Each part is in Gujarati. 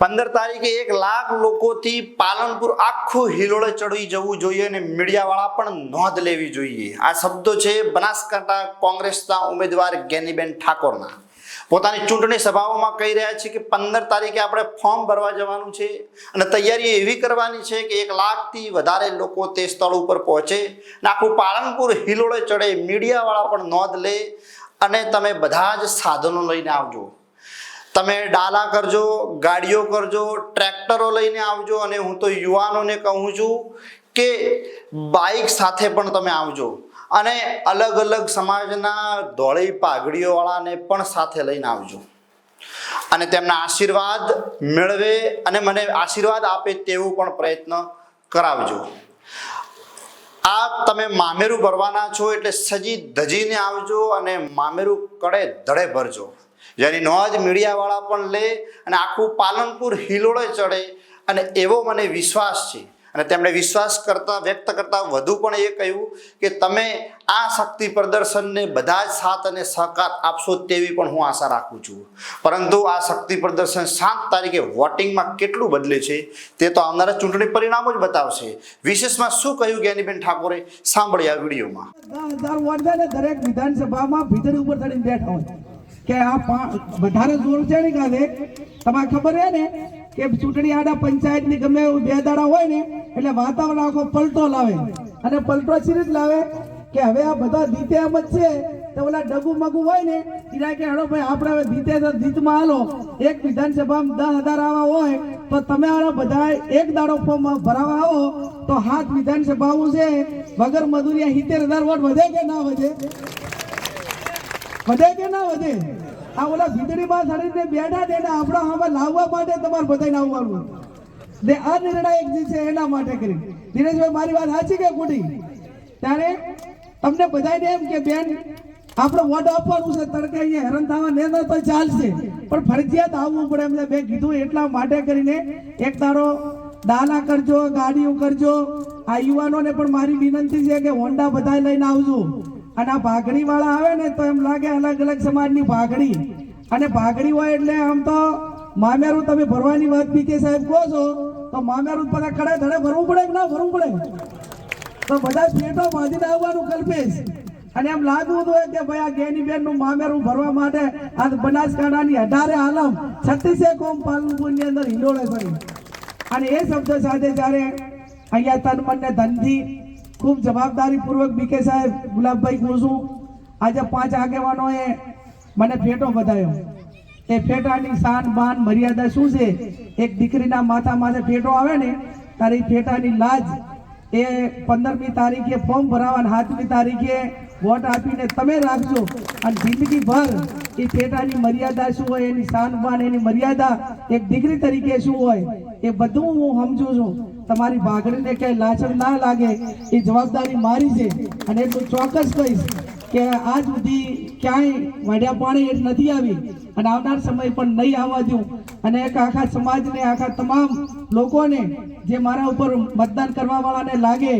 15 તારીખે 1 લાખ લોકોથી પાલનપુર આખું હિલોળે ચડી જવું જોઈએ અને મીડિયાવાળા પણ નોંધ લેવી જોઈએ। આ શબ્દો છે બનાસકાંઠા કોંગ્રેસના ઉમેદવાર જ્ઞાનીબેન ઠાકોરના। પોતાની ચૂંટણી સભાઓમાં કહી રહ્યા છે કે 15 તારીખે આપણે ફોર્મ ભરવા જવાનું છે અને તૈયારી એવી કરવાની છે કે 1 લાખથી વધારે લોકો તે સ્થળ ઉપર પહોંચે અને આખું પાલનપુર હિલોળે ચડે। મીડિયાવાળા પણ નોંધ લે અને તમે બધા જ સાધનો લઈને આવજો। તમે ડાલા કરજો, ગાડીઓ કરજો, ટ્રેક્ટરો લઈને આવજો અને હું તો યુવાનોને કહું છું કે બાઇક સાથે પણ તમે આવજો અને અલગ અલગ સમાજના ધોળી પાઘડીઓવાળાને પણ સાથે લઈને આવજો અને તેમના આશીર્વાદ મેળવે અને મને આશીર્વાદ આપે તેવું પણ પ્રયત્ન કરાવજો। આ તમે મામેરું ભરવાના છો એટલે સજી ધજીને આવજો અને મામેરું કડે ધડે ભરજો, જેની નોંધ મીડિયાવાળા પણ લે અને આખું પાલનપુર હિલોળે ચડે અને એવો મને વિશ્વાસ છે। અને તેમણે વિશ્વાસ વ્યક્ત કરતા વધુ પણ એ કહ્યું કે તમે આ શક્તિ પ્રદર્શનને બધા જ સાથ અને સહકાર આપશો તેવી પણ હું આશા રાખું છું। પરંતુ આ શક્તિ પ્રદર્શન 7 તારીખે વોટિંગમાં કેટલું બદલે છે તે તો આવનારા ચૂંટણી પરિણામો જ બતાવશે। વિશેષમાં શું કહ્યું જ્ઞાનીબેન ઠાકોરે સાંભળ્યા આ વિડીયોમાં। 10,000 વોટ છે ને દરેક વિધાનસભામાં ભીતરી ઉપર ચડીને બેઠા હોય કે આ વધારે જોર છે ને કાલે તમારે ખબર છે ને કે ચૂંટણી આડા પંચાયતની ગમે એવું 2 દાડા હોય ને એટલે વાતાવરણ આખો પલટો લાવે અને પલટો સિરીજ લાવે કે હવે આ બધા જીતે એમ જ છે તો ઓલા ડગુ મગુ હોય ને એના કે હડો ભાઈ આપણે હવે જીતે તો જીતમાં હાલો। એક વિધાનસભામાં 10,000 આવા હોય તો તમે આ બધા એક દાડો ફોર્મ ભરાવા આવો તો 7 વિધાનસભાઓ છે વગર મજૂરી 70,000 વોટ વધે કે ના વધે? વધે કે ના વધે? આ ઓલા ભીતરીમાં ચડીને બેઠા છે ને આપણા હવે લાવવા માટે તમારે બધાને આવવાનું ને આ નિર્ણાયક જે છે એના માટે કરી। ધીરજભાઈ મારી વાત સાચી કે ખોટી? ત્યારે તમને બધાને એમ કે બેન આપણે વોટ આપવાનું છે તડકે અહીંયા હેરાન થવા ને તો ચાલશે પણ ફરજિયાત આવવું પડે એમ મેં કીધું એટલા માટે કરીને એક તારો ડાલા કરજો, ગાડીઓ કરજો। આ યુવાનોને પણ મારી વિનંતી છે કે હોન્ડા બધા લઈને આવજો અને આ ભાગડી વાળા આવે ને તો એમ લાગે અલગ અલગ સમાજની ભાગડી અને ભાગડી હોય એટલે આમ તો મામેરું તમે ભરવાની વાત પીકે સાહેબ કહો છો તો મામેરું બધા કડે ધડે ભરવું પડે કે ના ભરવું પડે? તો બધા પેટો બાંધીને આવવાનું કલ્પેશ અને એમ લાગવું હોય કે ભાઈ આ જ્ઞાનીબેન નું મામેરું ભરવા માટે આ બનાસકાંઠાની 18 આલમ 36 કોમ પાલનપુરની અંદર હિલોળે કરી અને એ શબ્દ સાથે જ્યારે અહીંયા તન મન ને ધનથી ખૂબ જવાબદારી પૂર્વક બીકે સાહેબ ગુલાબભાઈ કહું છું આજે 5 આગેવાનોએ મને ફેટો બતાવ્યો। એ ફેટાની શાન બાન મર્યાદા શું છે? એક દીકરીના માથા માથે ફેટો આવે ને તારી ફેટાની લાજ એ 15મી તારીખે ફોર્મ ભરાવા 7મી તારીખે વોટ આપીને તમે રાખજો અને જિંદગીભર એ ફેટાની મર્યાદા શું હોય, એની શાન બાન, એની મર્યાદા એક દીકરી તરીકે શું હોય એ બધું હું સમજુ છું। તમારી ભાગડીને ક્યાંય લાચર ના લાગે એ જવાબદારી મારી છે અને એટલું ચોક્કસ કહીશ કે આજ સુધી ક્યાંય વાડ્યા પાણી એ નથી આવી અને આવનાર સમય પણ નહીં આવવા દઉં અને એક આખા સમાજને આખા તમામ લોકોને જે મારા ઉપર મતદાન કરવા વાળાને લાગે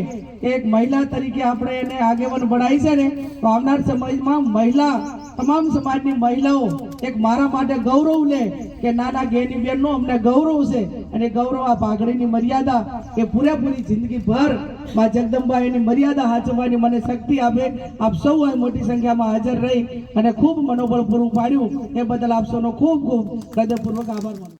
એક મહિલા તરીકે આપણે એને આગેવાન બનાવી છે ને તો આવનાર સમયમાં મહિલા તમામ સમાજની મહિલાઓ એક મારા માટે ગૌરવ લે કે નાના જ્ઞાનીબેનનો અમને ગૌરવ છે અને ગૌરવ આ ભાગડીની મર્યાદા એ પૂરેપૂરી જિંદગીભર માં જગદંબા એની મર્યાદા સાચવવાની મને શક્તિ આપે। આપ સૌ મોટી સંખ્યામાં હાજર રહી અને ખૂબ મનોબળ પૂરું પાડ્યું એ બદલ આપ સૌનો ખૂબ ખૂબ હૃદયપૂર્વક આભાર માનું।